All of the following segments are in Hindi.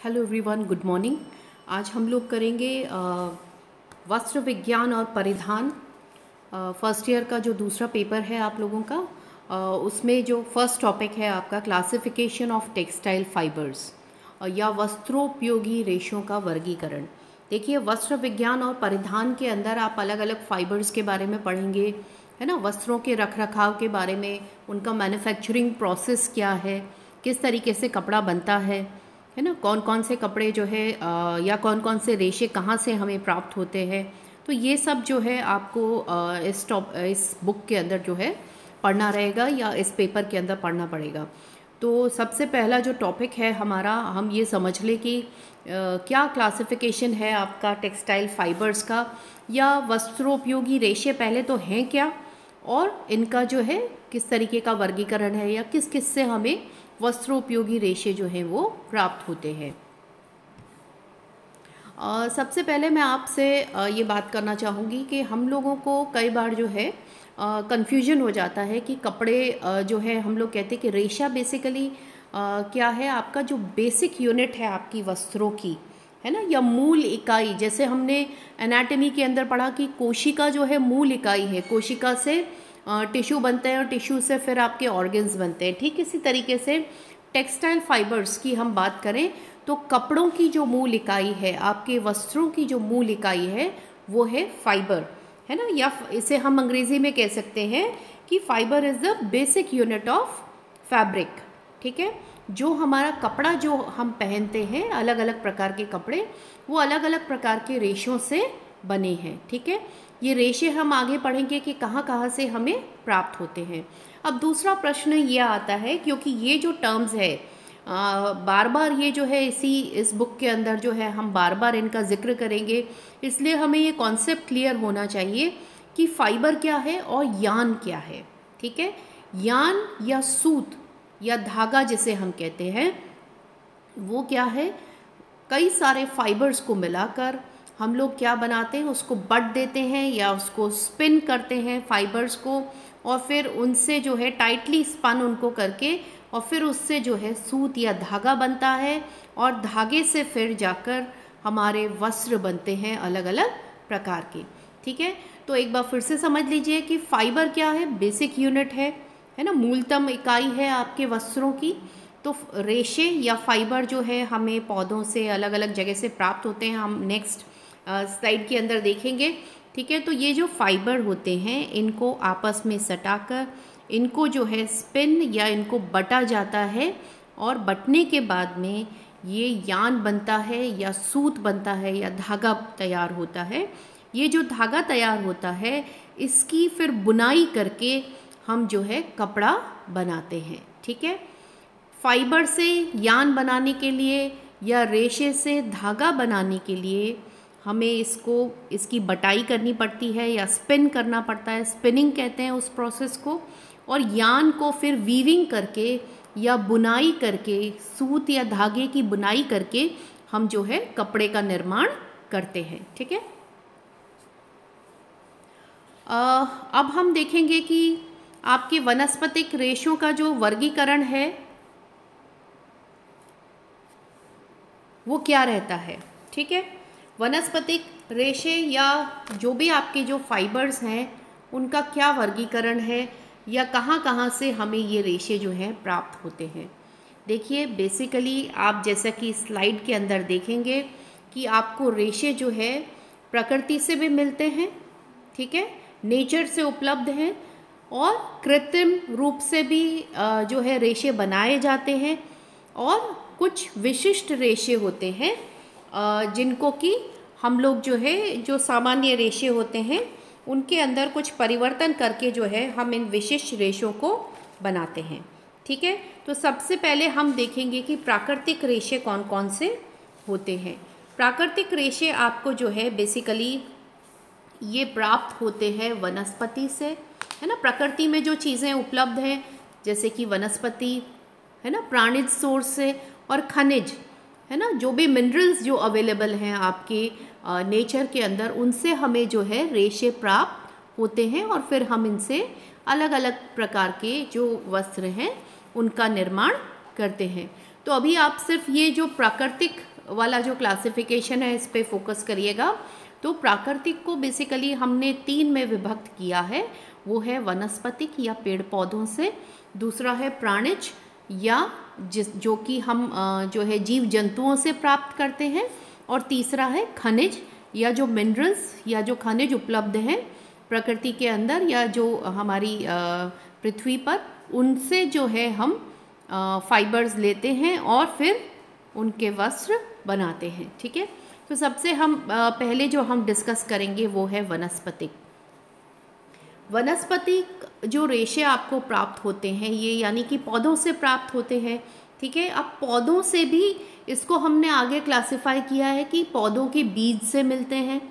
Hello everyone, good morning. आज हम लोग करेंगे वस्त्र विज्ञान और परिधान। फर्स्ट ईयर का जो दूसरा पेपर है आप लोगों का, उसमें जो फर्स्ट टॉपिक है आपका क्लासिफिकेशन ऑफ टेक्सटाइल फाइबर्स या वस्त्रोपयोगी रेशों का वर्गीकरण। देखिए, वस्त्र विज्ञान और परिधान के अंदर आप अलग अलग फाइबर्स के बारे में पढ़ेंगे, है ना। वस्त्रों के रखरखाव के बारे में, उनका मैन्युफैक्चरिंग प्रोसेस क्या है, किस तरीके से कपड़ा बनता है ना, कौन कौन से कपड़े जो है या कौन कौन से रेशे कहाँ से हमें प्राप्त होते हैं। तो ये सब जो है आपको इस बुक के अंदर जो है पढ़ना रहेगा या इस पेपर के अंदर पढ़ना पड़ेगा। तो सबसे पहला जो टॉपिक है हमारा, हम ये समझ लें कि क्या क्लासिफिकेशन है आपका टेक्सटाइल फाइबर्स का या वस्त्रोपयोगी रेशे पहले तो हैं क्या, और इनका जो है किस तरीके का वर्गीकरण है या किस किस से हमें वस्त्रोपयोगी रेशे जो हैं वो प्राप्त होते हैं। सबसे पहले मैं आपसे ये बात करना चाहूँगी कि हम लोगों को कई बार जो है कन्फ्यूजन हो जाता है कि कपड़े जो है, हम लोग कहते हैं कि रेशा बेसिकली क्या है, आपका जो बेसिक यूनिट है आपकी वस्त्रों की, है ना, या मूल इकाई। जैसे हमने एनाटॉमी के अंदर पढ़ा कि कोशिका जो है मूल इकाई है, कोशिका से टिश्यू बनते हैं और टिश्यू से फिर आपके ऑर्गन्स बनते हैं। ठीक इसी तरीके से टेक्सटाइल फाइबर्स की हम बात करें तो कपड़ों की जो मूल इकाई है, आपके वस्त्रों की जो मूल इकाई है वो है फाइबर, है ना। या इसे हम अंग्रेजी में कह सकते हैं कि fibre is the basic unit of fabric. ठीक है, जो हमारा कपड़ा जो हम पहनते हैं, अलग अलग प्रकार के कपड़े, वो अलग अलग प्रकार के रेशों से बने हैं। ठीक है, ये रेशे हम आगे पढ़ेंगे कि कहाँ कहाँ से हमें प्राप्त होते हैं। अब दूसरा प्रश्न ये आता है, क्योंकि ये जो टर्म्स है बार बार ये जो है इस बुक के अंदर जो है हम बार बार इनका जिक्र करेंगे, इसलिए हमें ये कॉन्सेप्ट क्लियर होना चाहिए कि फाइबर क्या है और यान क्या है। ठीक है, यान या सूत या धागा जिसे हम कहते हैं वो क्या है, कई सारे फाइबर्स को मिलाकर हम लोग क्या बनाते हैं, उसको बट देते हैं या उसको स्पिन करते हैं फाइबर्स को, और फिर उनसे जो है टाइटली स्पन उनको करके, और फिर उससे जो है सूत या धागा बनता है, और धागे से फिर जाकर हमारे वस्त्र बनते हैं अलग अलग प्रकार के। ठीक है, तो एक बार फिर से समझ लीजिए कि फाइबर क्या है, बेसिक यूनिट है ना, मूलतम इकाई है आपके वस्त्रों की। तो रेशे या फाइबर जो है हमें पौधों से अलग अलग जगह से प्राप्त होते हैं, हम नेक्स्ट स्लाइड के अंदर देखेंगे। ठीक है, तो ये जो फाइबर होते हैं इनको आपस में सटाकर इनको जो है स्पिन या इनको बटा जाता है, और बटने के बाद में ये यान बनता है या सूत बनता है या धागा तैयार होता है। ये जो धागा तैयार होता है इसकी फिर बुनाई करके हम जो है कपड़ा बनाते हैं। ठीक है, फाइबर से यान बनाने के लिए या रेशे से धागा बनाने के लिए हमें इसकी बटाई करनी पड़ती है या स्पिन करना पड़ता है, स्पिनिंग कहते हैं उस प्रोसेस को, और यान को फिर वीविंग करके या बुनाई करके, सूत या धागे की बुनाई करके हम जो है कपड़े का निर्माण करते हैं। ठीक है, अब हम देखेंगे कि आपके वनस्पतिक रेशों का जो वर्गीकरण है वो क्या रहता है। ठीक है, वनस्पतिक रेशे या जो भी आपके जो फाइबर्स हैं उनका क्या वर्गीकरण है या कहाँ कहाँ से हमें ये रेशे जो हैं प्राप्त होते हैं। देखिए, बेसिकली आप जैसा कि स्लाइड के अंदर देखेंगे कि आपको रेशे जो है प्रकृति से भी मिलते हैं, ठीक है, नेचर से उपलब्ध हैं, और कृत्रिम रूप से भी जो है रेशे बनाए जाते हैं, और कुछ विशिष्ट रेशे होते हैं जिनको कि हम लोग जो है जो सामान्य रेशे होते हैं उनके अंदर कुछ परिवर्तन करके जो है हम इन विशिष्ट रेशों को बनाते हैं। ठीक है, तो सबसे पहले हम देखेंगे कि प्राकृतिक रेशे कौन कौन से होते हैं। प्राकृतिक रेशे आपको जो है बेसिकली ये प्राप्त होते हैं वनस्पति से, है ना। प्रकृति में जो चीज़ें उपलब्ध हैं जैसे कि वनस्पति, है ना, प्राणिज सोर्स से, और खनिज, है ना, जो भी मिनरल्स जो अवेलेबल हैं आपके नेचर के अंदर, उनसे हमें जो है रेशे प्राप्त होते हैं, और फिर हम इनसे अलग अलग प्रकार के जो वस्त्र हैं उनका निर्माण करते हैं। तो अभी आप सिर्फ ये जो प्राकृतिक वाला जो क्लासिफिकेशन है इस पे फोकस करिएगा। तो प्राकृतिक को बेसिकली हमने 3 में विभक्त किया है। वो है वनस्पतिक या पेड़ पौधों से, दूसरा है प्राणिज या जो कि हम जो है जीव जंतुओं से प्राप्त करते हैं, और तीसरा है खनिज या जो मिनरल्स या जो खनिज उपलब्ध हैं प्रकृति के अंदर या जो हमारी पृथ्वी पर, उनसे जो है हम फाइबर्स लेते हैं और फिर उनके वस्त्र बनाते हैं। ठीक है, तो सबसे हम पहले जो हम डिस्कस करेंगे वो है वनस्पतिक। वनस्पतिक जो रेशे आपको प्राप्त होते हैं ये यानी कि पौधों से प्राप्त होते हैं। ठीक है, अब पौधों से भी इसको हमने आगे क्लासिफाई किया है कि पौधों के बीज से मिलते हैं,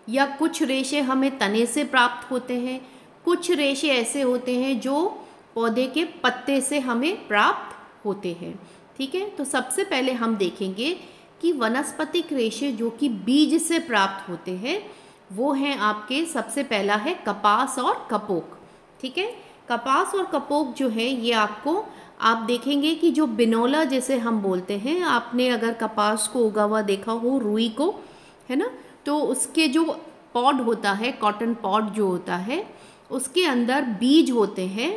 या कुछ रेशे हमें तने से प्राप्त होते हैं, कुछ रेशे ऐसे होते हैं जो पौधे के पत्ते से हमें प्राप्त होते हैं। ठीक है, तो सबसे पहले हम देखेंगे कि वनस्पतिक रेशे जो कि बीज से प्राप्त होते हैं वो हैं आपके, सबसे पहला है कपास और कपोक। ठीक है, कपास और कपोक जो है ये आपको, आप देखेंगे कि जो बिनोला जैसे हम बोलते हैं, आपने अगर कपास को उगा हुआ देखा हो, रुई को, है ना, तो उसके जो पॉड होता है, कॉटन पॉड जो होता है, उसके अंदर बीज होते हैं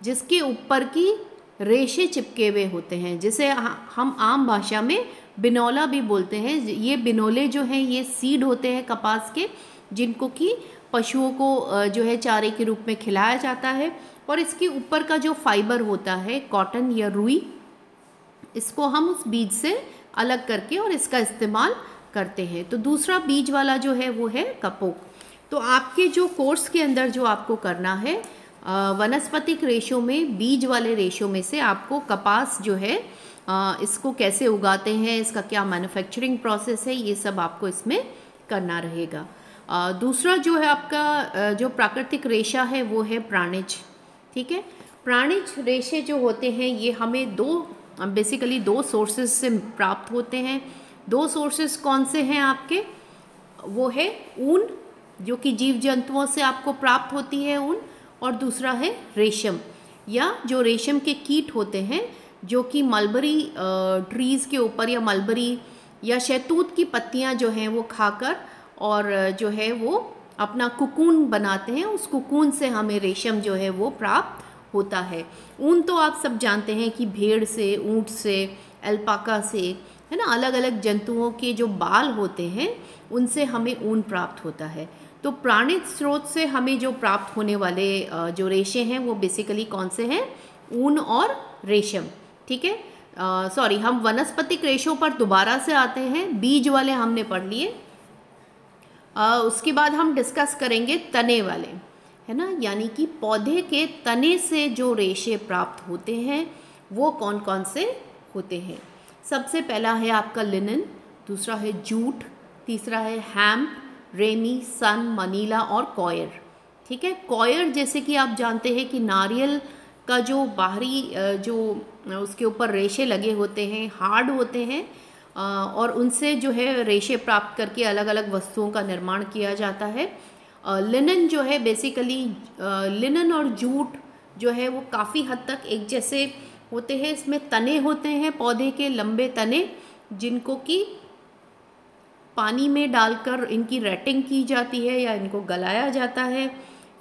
जिसके ऊपर की रेशे चिपके हुए होते हैं, जिसे हम आम भाषा में बिनोला भी बोलते हैं। ये बिनोले जो हैं ये सीड होते हैं कपास के, जिनको कि पशुओं को जो है चारे के रूप में खिलाया जाता है, और इसके ऊपर का जो फाइबर होता है कॉटन या रुई, इसको हम उस बीज से अलग करके और इसका इस्तेमाल करते हैं। तो दूसरा बीज वाला जो है वो है कपोक। तो आपके जो कोर्स के अंदर जो आपको करना है वनस्पतिक रेशों में, बीज वाले रेशों में से आपको कपास जो है इसको कैसे उगाते हैं, इसका क्या मैन्युफैक्चरिंग प्रोसेस है, ये सब आपको इसमें करना रहेगा। दूसरा जो है आपका जो प्राकृतिक रेशा है वो है प्राणिज। ठीक है, प्राणिज रेशे जो होते हैं ये हमें बेसिकली दो सोर्सेज से प्राप्त होते हैं। 2 सोर्सेज कौन से हैं आपके? वो है ऊन, जो कि जीव जंतुओं से आपको प्राप्त होती है ऊन, और दूसरा है रेशम, या जो रेशम के कीट होते हैं जो कि मलबरी ट्रीज़ के ऊपर या मलबरी या शहतूत की पत्तियां जो हैं वो खाकर और जो है वो अपना कुकून बनाते हैं। उस कुकून से हमें रेशम जो है वो प्राप्त होता है। ऊन तो आप सब जानते हैं कि भेड़ से, ऊंट से, अल्पाका से, है ना, अलग अलग जंतुओं के जो बाल होते हैं उनसे हमें ऊन प्राप्त होता है। तो प्राणिज स्रोत से हमें जो प्राप्त होने वाले जो रेशे हैं वो बेसिकली कौन से हैं? ऊन और रेशम। ठीक है, सॉरी, हम वनस्पतिक रेशों पर दोबारा से आते हैं। बीज वाले हमने पढ़ लिए, उसके बाद हम डिस्कस करेंगे तने वाले, है ना, यानी कि पौधे के तने से जो रेशे प्राप्त होते हैं वो कौन कौन से होते हैं। सबसे पहला है आपका लिनन, दूसरा है जूट, तीसरा है हैम्प, रेमी, सन, मनीला और कॉयर। ठीक है, कॉयर जैसे कि आप जानते हैं कि नारियल का जो बाहरी जो उसके ऊपर रेशे लगे होते हैं हार्ड होते हैं, और उनसे जो है रेशे प्राप्त करके अलग अलग वस्तुओं का निर्माण किया जाता है। लिनन जो है बेसिकली, लिनन और जूट जो है वो काफ़ी हद तक एक जैसे होते हैं। इसमें तने होते हैं पौधे के, लंबे तने, जिनको कि पानी में डालकर इनकी रेटिंग की जाती है या इनको गलाया जाता है।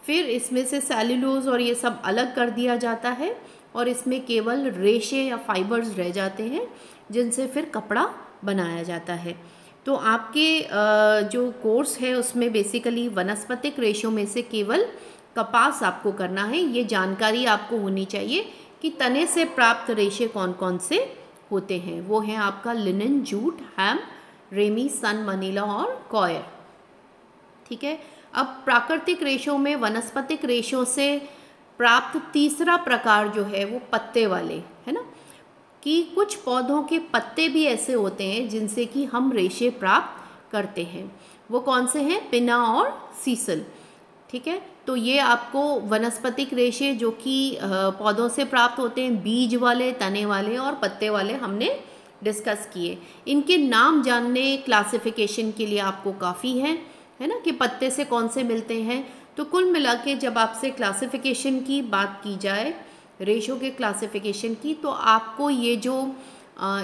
फिर इसमें से सेल्यूलोज और ये सब अलग कर दिया जाता है, और इसमें केवल रेशे या फाइबर्स रह जाते हैं जिनसे फिर कपड़ा बनाया जाता है। तो आपके जो कोर्स है उसमें बेसिकली वनस्पतिक रेशों में से केवल कपास आपको करना है। ये जानकारी आपको होनी चाहिए कि तने से प्राप्त रेशे कौन कौन से होते हैं। वो हैं आपका लिनन, जूट, हैम्प, रेमी, सन, मनीला और कॉयर। ठीक है, अब प्राकृतिक रेशों में वनस्पतिक रेशों से प्राप्त तीसरा प्रकार जो है वो पत्ते वाले, है ना, कि कुछ पौधों के पत्ते भी ऐसे होते हैं जिनसे कि हम रेशे प्राप्त करते हैं। वो कौन से हैं? पिना और सीसल। ठीक है, तो ये आपको वनस्पतिक रेशे जो कि पौधों से प्राप्त होते हैं, बीज वाले, तने वाले और पत्ते वाले हमने डिस्कस किए। इनके नाम जानने क्लासिफिकेशन के लिए आपको काफ़ी है ना, कि पत्ते से कौन से मिलते हैं। तो कुल मिला के जब आपसे क्लासिफिकेशन की बात की जाए, रेशो के क्लासिफिकेशन की, तो आपको ये जो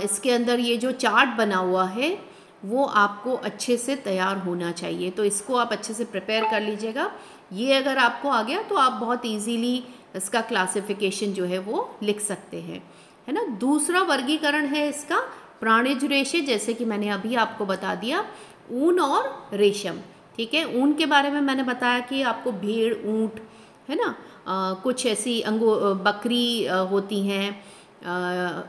इसके अंदर ये जो चार्ट बना हुआ है वो आपको अच्छे से तैयार होना चाहिए। तो इसको आप अच्छे से प्रिपेयर कर लीजिएगा। ये अगर आपको आ गया तो आप बहुत इजीली इसका क्लासिफिकेशन जो है वो लिख सकते हैं, है ना। दूसरा वर्गीकरण है इसका प्राणिज रेशे, जैसे कि मैंने अभी आपको बता दिया, ऊन और रेशम। ठीक है, ऊन के बारे में मैंने बताया कि आपको भेड़, ऊंट, है ना, कुछ ऐसी बकरी होती हैं,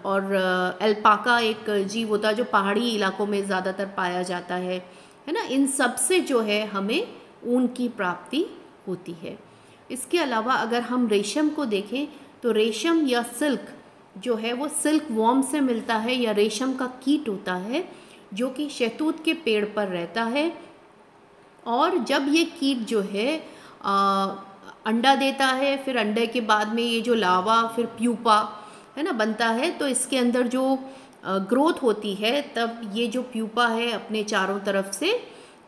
और अल्पाका एक जीव होता है जो पहाड़ी इलाकों में ज़्यादातर पाया जाता है ना। इन सब से जो है हमें ऊन की प्राप्ति होती है। इसके अलावा अगर हम रेशम को देखें तो रेशम या सिल्क जो है वो सिल्क वॉर्म से मिलता है, या रेशम का कीट होता है जो कि शहतूत के पेड़ पर रहता है। और जब ये कीट जो है अंडा देता है, फिर अंडे के बाद में ये जो लावा फिर प्यूपा, है ना, बनता है, तो इसके अंदर जो ग्रोथ होती है तब ये जो प्यूपा है अपने चारों तरफ से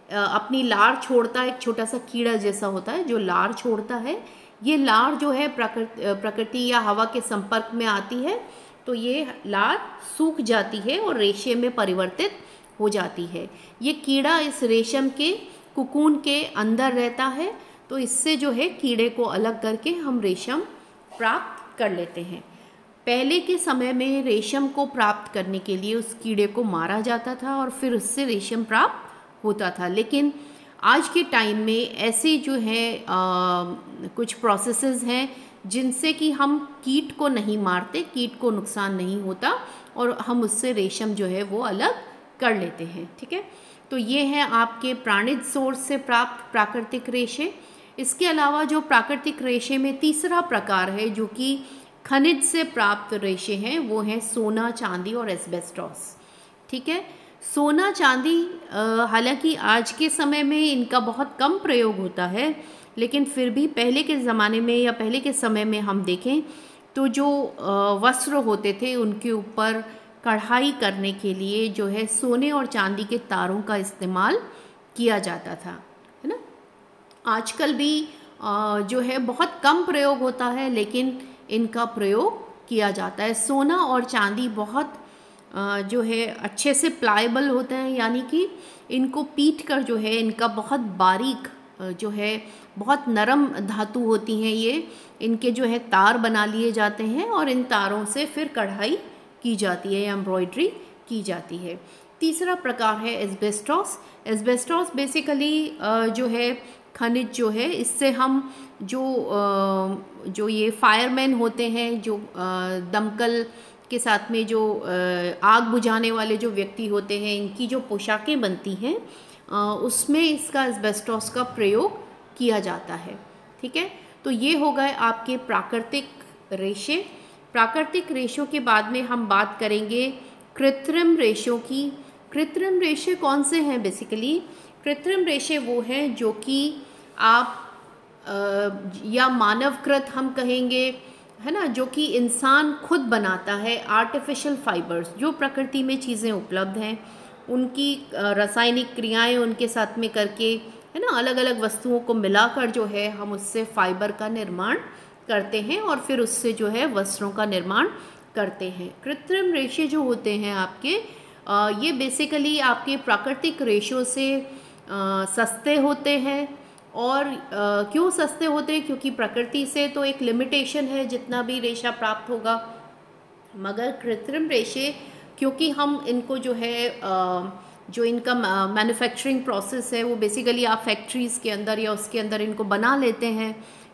अपनी लार छोड़ता है। एक छोटा सा कीड़ा जैसा होता है जो लार छोड़ता है। ये लार जो है प्रकृति या हवा के संपर्क में आती है तो ये लार सूख जाती है और रेशे में परिवर्तित हो जाती है। ये कीड़ा इस रेशम के कुकून के अंदर रहता है, तो इससे जो है कीड़े को अलग करके हम रेशम प्राप्त कर लेते हैं। पहले के समय में रेशम को प्राप्त करने के लिए उस कीड़े को मारा जाता था और फिर उससे रेशम प्राप्त होता था। लेकिन आज के टाइम में ऐसे जो है कुछ प्रोसेसेस हैं जिनसे कि हम कीट को नहीं मारते, कीट को नुकसान नहीं होता और हम उससे रेशम जो है वो अलग कर लेते हैं। ठीक है, तो ये हैं आपके प्राणिज सोर्स से प्राप्त प्राकृतिक रेशे। इसके अलावा जो प्राकृतिक रेशे में तीसरा प्रकार है जो कि खनिज से प्राप्त रेशे हैं, वो हैं सोना, चांदी और एस्बेस्टॉस। ठीक है, सोना, चांदी हालांकि आज के समय में इनका बहुत कम प्रयोग होता है, लेकिन फिर भी पहले के ज़माने में या पहले के समय में हम देखें तो जो वस्त्र होते थे उनके ऊपर कढ़ाई करने के लिए जो है सोने और चांदी के तारों का इस्तेमाल किया जाता था, है ना। आजकल भी जो है बहुत कम प्रयोग होता है, लेकिन इनका प्रयोग किया जाता है। सोना और चांदी बहुत जो है अच्छे से प्लायबल होते हैं, यानी कि इनको पीट कर जो है इनका बहुत बारीक जो है बहुत नरम धातु होती हैं ये, इनके जो है तार बना लिए जाते हैं और इन तारों से फिर कढ़ाई की जाती है या एम्ब्रॉयडरी की जाती है। तीसरा प्रकार है एस्बेस्टॉस। एस्बेस्टॉस बेसिकली जो है खनिज जो है, इससे हम जो ये फायरमैन होते हैं, जो दमकल के साथ में जो आग बुझाने वाले जो व्यक्ति होते हैं, इनकी जो पोशाकें बनती हैं उसमें इसका एस्बेस्टॉस का प्रयोग किया जाता है। ठीक है, तो ये हो गए आपके प्राकृतिक रेशे। प्राकृतिक रेशों के बाद में हम बात करेंगे कृत्रिम रेशों की। कृत्रिम रेशे कौन से हैं? बेसिकली कृत्रिम रेशे वो हैं जो कि आप या मानवकृत हम कहेंगे, है ना, जो कि इंसान खुद बनाता है। आर्टिफिशियल फाइबर्स, जो प्रकृति में चीज़ें उपलब्ध हैं उनकी रासायनिक क्रियाएं उनके साथ में करके, है ना, अलग अलग वस्तुओं को मिलाकर जो है हम उससे फाइबर का निर्माण करते हैं और फिर उससे जो है वस्त्रों का निर्माण करते हैं। कृत्रिम रेशे जो होते हैं आपके ये बेसिकली आपके प्राकृतिक रेशों से सस्ते होते हैं। और क्यों सस्ते होते हैं? क्योंकि प्रकृति से तो एक लिमिटेशन है जितना भी रेशा प्राप्त होगा, मगर कृत्रिम रेशे क्योंकि हम इनको जो है जो इनका मैन्युफैक्चरिंग प्रोसेस है वो बेसिकली आप फैक्ट्रीज़ के अंदर या उसके अंदर इनको बना लेते हैं,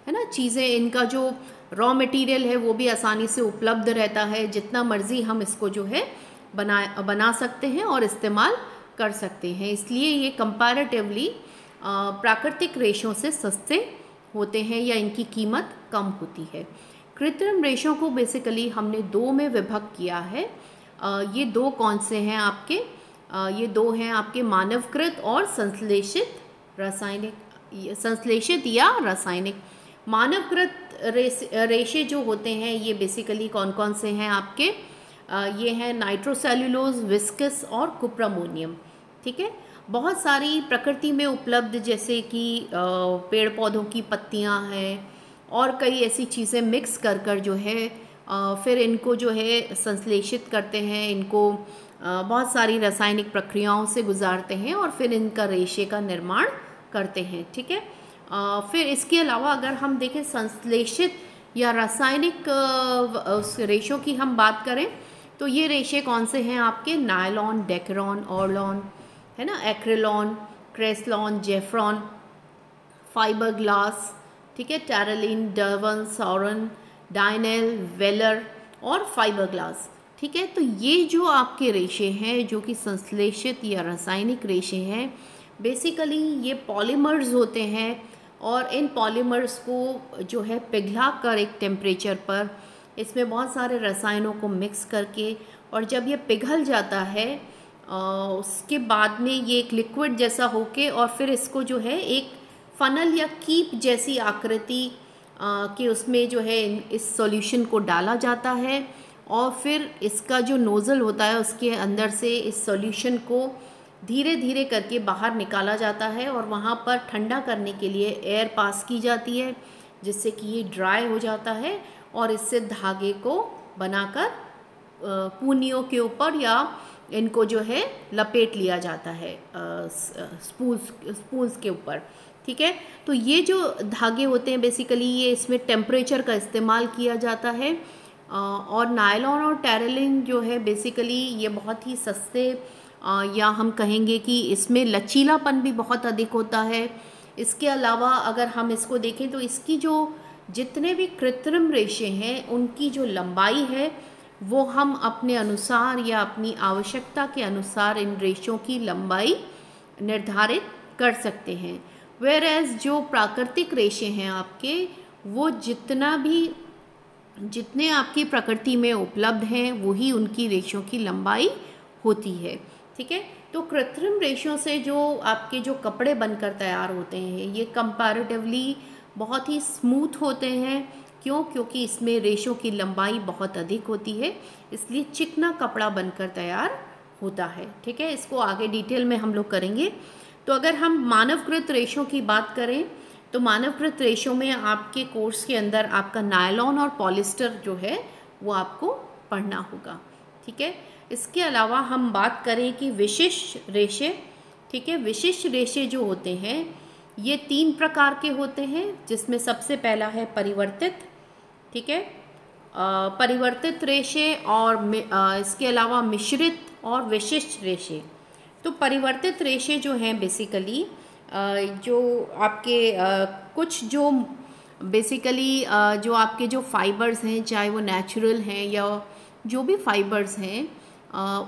है ना, चीज़ें, इनका जो रॉ मटेरियल है वो भी आसानी से उपलब्ध रहता है। जितना मर्जी हम इसको जो है बना सकते हैं और इस्तेमाल कर सकते हैं, इसलिए ये कंपैरेटिवली प्राकृतिक रेशों से सस्ते होते हैं या इनकी कीमत कम होती है। कृत्रिम रेशों को बेसिकली हमने दो में विभक्त किया है। ये दो कौन से हैं आपके? ये दो हैं आपके मानवकृत और संश्लेषित रासायनिक, संश्लेषित या रासायनिक। मानवकृत रेशे जो होते हैं ये बेसिकली कौन कौन से हैं आपके? ये हैं नाइट्रोसेल्युलोज, विस्कस और कुप्रामोनियम। ठीक है, बहुत सारी प्रकृति में उपलब्ध जैसे कि पेड़ पौधों की पत्तियां हैं और कई ऐसी चीज़ें मिक्स कर जो है फिर इनको जो है संश्लेषित करते हैं, इनको बहुत सारी रासायनिक प्रक्रियाओं से गुजारते हैं और फिर इनका रेशे का निर्माण करते हैं। ठीक है। फिर इसके अलावा अगर हम देखें संश्लेषित या रासायनिक उस रेशों की हम बात करें तो ये रेशे कौन से हैं आपके? नायलॉन, डेकेरॉन, ऑर्लॉन, है ना, एक्रिलॉन, क्रेस्लॉन, जेफ्रॉन, फाइबर ग्लास, ठीक है, टैरलिन, डर्वन, सॉरन, डाइनेल, वेलर और फाइबर ग्लास। ठीक है। तो ये जो आपके रेशे हैं जो कि संश्लेषित या रासायनिक रेशे हैं, बेसिकली ये पॉलीमर्स होते हैं और इन पॉलीमर्स को जो है पिघला कर एक टेम्परेचर पर इसमें बहुत सारे रसायनों को मिक्स करके, और जब ये पिघल जाता है उसके बाद में ये एक लिक्विड जैसा होके और फिर इसको जो है एक फनल या कीप जैसी आकृति कि उसमें जो है इस सॉल्यूशन को डाला जाता है और फिर इसका जो नोज़ल होता है उसके अंदर से इस सॉल्यूशन को धीरे धीरे करके बाहर निकाला जाता है और वहाँ पर ठंडा करने के लिए एयर पास की जाती है जिससे कि ये ड्राई हो जाता है और इससे धागे को बनाकर पूनियों के ऊपर या इनको जो है लपेट लिया जाता है स्पूल्स के ऊपर। ठीक है। तो ये जो धागे होते हैं बेसिकली ये इसमें टेम्परेचर का इस्तेमाल किया जाता है और नायलॉन और टैरलिन जो है बेसिकली ये बहुत ही सस्ते या हम कहेंगे कि इसमें लचीलापन भी बहुत अधिक होता है। इसके अलावा अगर हम इसको देखें तो इसकी जो जितने भी कृत्रिम रेशे हैं उनकी जो लंबाई है वो हम अपने अनुसार या अपनी आवश्यकता के अनुसार इन रेशों की लंबाई निर्धारित कर सकते हैं। वेयरएज जो प्राकृतिक रेशे हैं आपके वो जितने आपकी प्रकृति में उपलब्ध हैं वही उनकी रेशों की लंबाई होती है। ठीक है। तो कृत्रिम रेशों से जो आपके जो कपड़े बनकर तैयार होते हैं ये कंपैरेटिवली बहुत ही स्मूथ होते हैं। क्यों? क्योंकि इसमें रेशों की लंबाई बहुत अधिक होती है, इसलिए चिकना कपड़ा बनकर तैयार होता है। ठीक है। इसको आगे डिटेल में हम लोग करेंगे। तो अगर हम मानवकृत रेशों की बात करें तो मानवकृत रेशों में आपके कोर्स के अंदर आपका नायलॉन और पॉलिस्टर जो है वो आपको पढ़ना होगा। ठीक है। इसके अलावा हम बात करें कि विशिष्ट रेशे, ठीक है, विशिष्ट रेशे जो होते हैं ये 3 प्रकार के होते हैं जिसमें सबसे पहला है परिवर्तित। ठीक है। परिवर्तित रेशे और इसके अलावा मिश्रित और विशिष्ट रेशे। तो परिवर्तित रेशे जो हैं बेसिकली जो आपके कुछ जो बेसिकली जो आपके जो फाइबर्स हैं चाहे वो नेचुरल हैं या जो भी फाइबर्स हैं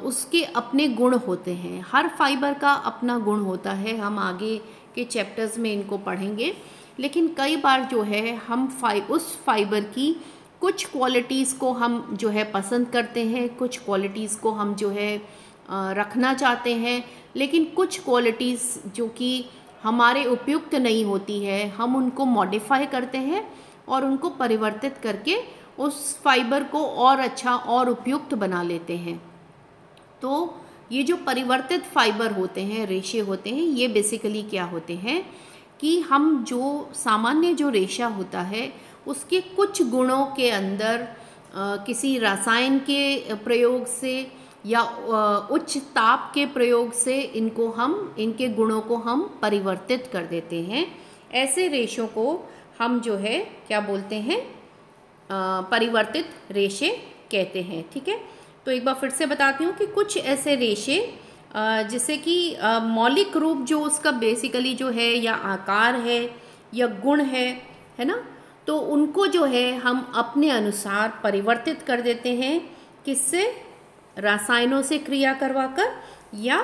उसके अपने गुण होते हैं। हर फाइबर का अपना गुण होता है, हम आगे के चैप्टर्स में इनको पढ़ेंगे। लेकिन कई बार जो है हम उस फाइबर की कुछ क्वालिटीज़ को हम जो है पसंद करते हैं, कुछ क्वालिटीज़ को हम जो है रखना चाहते हैं, लेकिन कुछ क्वालिटीज़ जो कि हमारे उपयुक्त नहीं होती है हम उनको मॉडिफाई करते हैं और उनको परिवर्तित करके उस फाइबर को और अच्छा और उपयुक्त बना लेते हैं। तो ये जो परिवर्तित फाइबर होते हैं, रेशे होते हैं, ये बेसिकली क्या होते हैं कि हम जो सामान्य जो रेशा होता है उसके कुछ गुणों के अंदर किसी रसायन के प्रयोग से या उच्च ताप के प्रयोग से इनके गुणों को हम परिवर्तित कर देते हैं। ऐसे रेशों को हम जो है क्या बोलते हैं? परिवर्तित रेशे कहते हैं। ठीक है। तो एक बार फिर से बताती हूँ कि कुछ ऐसे रेशे जैसे कि मौलिक रूप जो उसका बेसिकली जो है या आकार है या गुण है ना, तो उनको जो है हम अपने अनुसार परिवर्तित कर देते हैं। किससे? रसायनों से क्रिया करवाकर या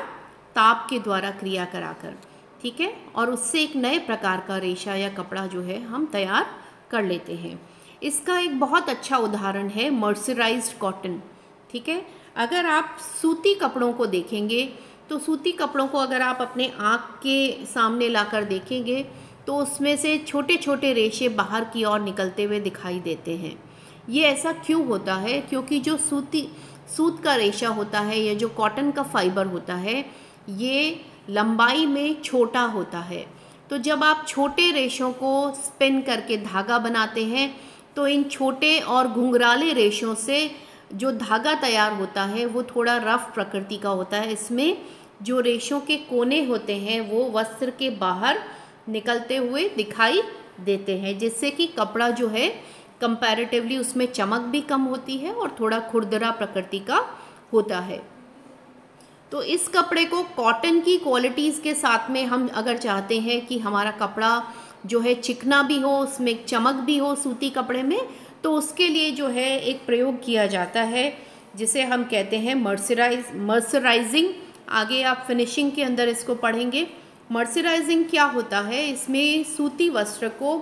ताप के द्वारा क्रिया कराकर। ठीक है। और उससे एक नए प्रकार का रेशा या कपड़ा जो है हम तैयार कर लेते हैं। इसका एक बहुत अच्छा उदाहरण है मर्सराइज्ड कॉटन। ठीक है। अगर आप सूती कपड़ों को देखेंगे तो सूती कपड़ों को अगर आप अपने आँख के सामने लाकर देखेंगे तो उसमें से छोटे छोटे रेशे बाहर की ओर निकलते हुए दिखाई देते हैं। ये ऐसा क्यों होता है? क्योंकि जो सूत का रेशा होता है या जो कॉटन का फाइबर होता है ये लंबाई में छोटा होता है। तो जब आप छोटे रेशों को स्पिन करके धागा बनाते हैं तो तो इन छोटे और घुंघराले रेशों से जो धागा तैयार होता है वो थोड़ा रफ प्रकृति का होता है। इसमें जो रेशों के कोने होते हैं वो वस्त्र के बाहर निकलते हुए दिखाई देते हैं, जिससे कि कपड़ा जो है कंपैरेटिवली उसमें चमक भी कम होती है और थोड़ा खुरदरा प्रकृति का होता है। तो इस कपड़े को कॉटन की क्वालिटीज़ के साथ में हम अगर चाहते हैं कि हमारा कपड़ा जो है चिकना भी हो, उसमें चमक भी हो सूती कपड़े में, तो उसके लिए जो है एक प्रयोग किया जाता है जिसे हम कहते हैं मर्सराइजिंग। आगे आप फिनिशिंग के अंदर इसको पढ़ेंगे। मर्सराइजिंग क्या होता है, इसमें सूती वस्त्र को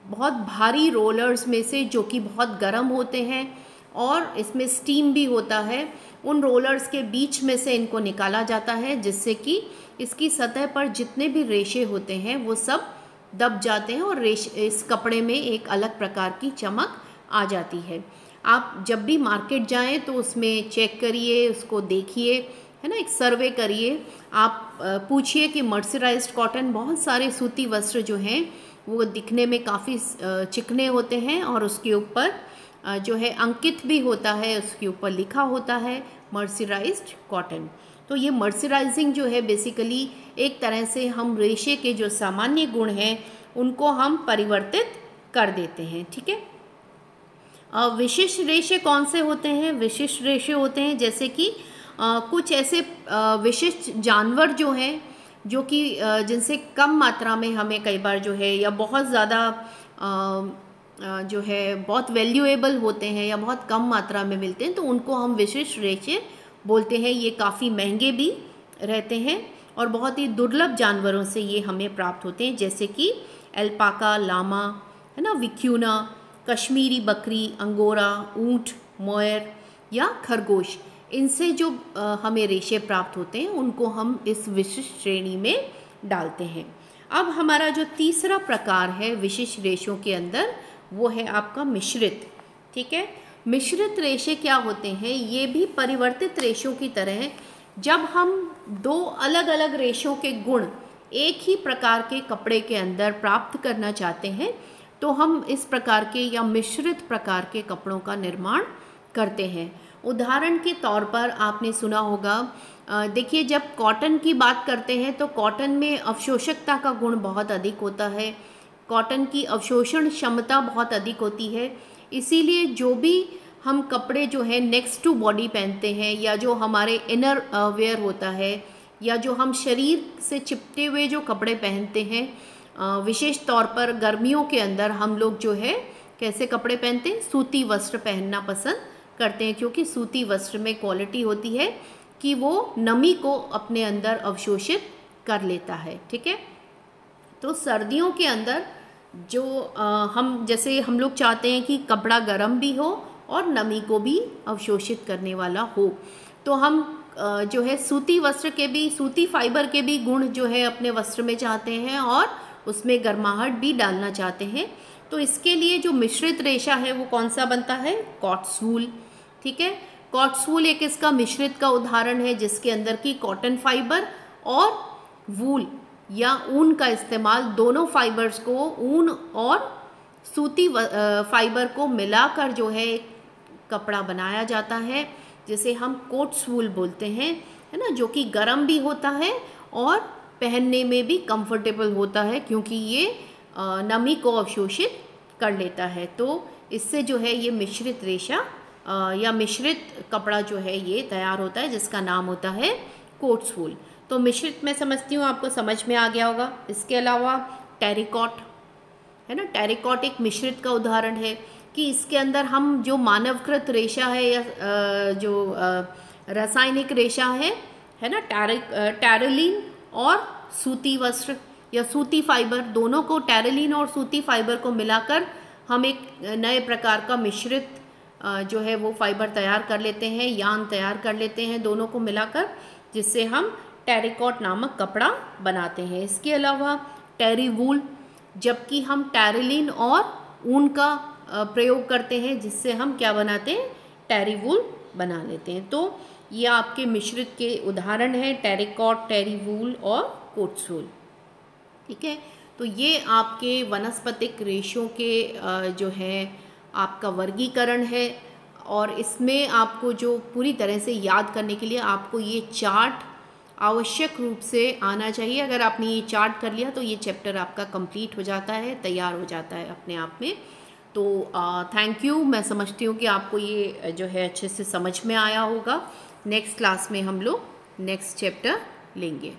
बहुत भारी रोलर्स में से, जो कि बहुत गर्म होते हैं और इसमें स्टीम भी होता है, उन रोलर्स के बीच में से इनको निकाला जाता है, जिससे कि इसकी सतह पर जितने भी रेशे होते हैं वो सब दब जाते हैं और इस कपड़े में एक अलग प्रकार की चमक आ जाती है। आप जब भी मार्केट जाएं तो उसमें चेक करिए, उसको देखिए, है ना, एक सर्वे करिए। आप पूछिए कि मर्सराइज्ड कॉटन, बहुत सारे सूती वस्त्र जो हैं वो दिखने में काफ़ी चिकने होते हैं और उसके ऊपर जो है अंकित भी होता है, उसके ऊपर लिखा होता है मर्सराइज्ड कॉटन। तो ये मर्सराइजिंग जो है बेसिकली एक तरह से हम रेशे के जो सामान्य गुण हैं उनको हम परिवर्तित कर देते हैं। ठीक है। विशिष्ट रेशे कौन से होते हैं? विशिष्ट रेशे होते हैं जैसे कि कुछ ऐसे विशिष्ट जानवर जो हैं, जो कि जिनसे कम मात्रा में हमें कई बार जो है या बहुत ज़्यादा जो है बहुत वैल्यूएबल होते हैं या बहुत कम मात्रा में मिलते हैं, तो उनको हम विशिष्ट रेशे बोलते हैं। ये काफ़ी महंगे भी रहते हैं और बहुत ही दुर्लभ जानवरों से ये हमें प्राप्त होते हैं, जैसे कि एल्पाका, लामा, है ना, विक्यूना, कश्मीरी बकरी, अंगोरा, ऊंट, मोयर या खरगोश। इनसे जो हमें रेशे प्राप्त होते हैं उनको हम इस विशिष्ट श्रेणी में डालते हैं। अब हमारा जो तीसरा प्रकार है विशिष्ट रेशों के अंदर, वो है आपका मिश्रित। ठीक है। मिश्रित रेशे क्या होते हैं? ये भी परिवर्तित रेशों की तरह, जब हम दो अलग अलग रेशों के गुण एक ही प्रकार के कपड़े के अंदर प्राप्त करना चाहते हैं, तो हम इस प्रकार के या मिश्रित प्रकार के कपड़ों का निर्माण करते हैं। उदाहरण के तौर पर आपने सुना होगा, देखिए, जब कॉटन की बात करते हैं तो कॉटन में अवशोषकता का गुण बहुत अधिक होता है, कॉटन की अवशोषण क्षमता बहुत अधिक होती है। इसीलिए जो भी हम कपड़े जो है नेक्स्ट टू बॉडी पहनते हैं, या जो हमारे इनर वेयर होता है, या जो हम शरीर से चिपटे हुए जो कपड़े पहनते हैं, विशेष तौर पर गर्मियों के अंदर हम लोग जो है कैसे कपड़े पहनते हैं? सूती वस्त्र पहनना पसंद करते हैं, क्योंकि सूती वस्त्र में क्वालिटी होती है कि वो नमी को अपने अंदर अवशोषित कर लेता है। ठीक है। तो सर्दियों के अंदर जो हम जैसे हम लोग चाहते हैं कि कपड़ा गर्म भी हो और नमी को भी अवशोषित करने वाला हो, तो हम जो है सूती वस्त्र के भी, सूती फाइबर के भी गुण जो है अपने वस्त्र में चाहते हैं और उसमें गर्माहट भी डालना चाहते हैं। तो इसके लिए जो मिश्रित रेशा है वो कौन सा बनता है? कॉटसूल। ठीक है। कॉटसूल एक इसका मिश्रित का उदाहरण है, जिसके अंदर की कॉटन फाइबर और वूल या ऊन का इस्तेमाल, दोनों फाइबर्स को, ऊन और सूती फाइबर को मिलाकर जो है कपड़ा बनाया जाता है, जिसे हम कोट्सवूल बोलते हैं, है ना, जो कि गर्म भी होता है और पहनने में भी कंफर्टेबल होता है, क्योंकि ये नमी को अवशोषित कर लेता है। तो इससे जो है ये मिश्रित रेशा या मिश्रित कपड़ा जो है ये तैयार होता है, जिसका नाम होता है कोट्सवूल। तो मिश्रित मैं समझती हूँ आपको समझ में आ गया होगा। इसके अलावा टेरिकॉट, है ना, टेरिकॉट एक मिश्रित का उदाहरण है कि इसके अंदर हम जो मानवकृत रेशा है या जो रासायनिक रेशा है ना, टैरलिन और सूती वस्त्र या सूती फाइबर, दोनों को, टैरलिन और सूती फाइबर को मिलाकर हम एक नए प्रकार का मिश्रित जो है वो फाइबर तैयार कर लेते हैं, यान तैयार कर लेते हैं दोनों को मिलाकर, जिससे हम टेरिकॉट नामक कपड़ा बनाते हैं। इसके अलावा टेरीवूल, जबकि हम टैरलिन और ऊन का प्रयोग करते हैं, जिससे हम क्या बनाते हैं? टेरीवूल बना लेते हैं। तो ये आपके मिश्रित के उदाहरण हैं, टेरिकॉट, टेरीवूल और कोट्सवूल। ठीक है। तो ये आपके वनस्पतिक रेशों के जो है आपका वर्गीकरण है, और इसमें आपको जो पूरी तरह से याद करने के लिए आपको ये चार्ट आवश्यक रूप से आना चाहिए। अगर आपने ये चार्ट कर लिया तो ये चैप्टर आपका कंप्लीट हो जाता है, तैयार हो जाता है अपने आप में। तो थैंक यू। मैं समझती हूँ कि आपको ये जो है अच्छे से समझ में आया होगा। नेक्स्ट क्लास में हम लोग नेक्स्ट चैप्टर लेंगे।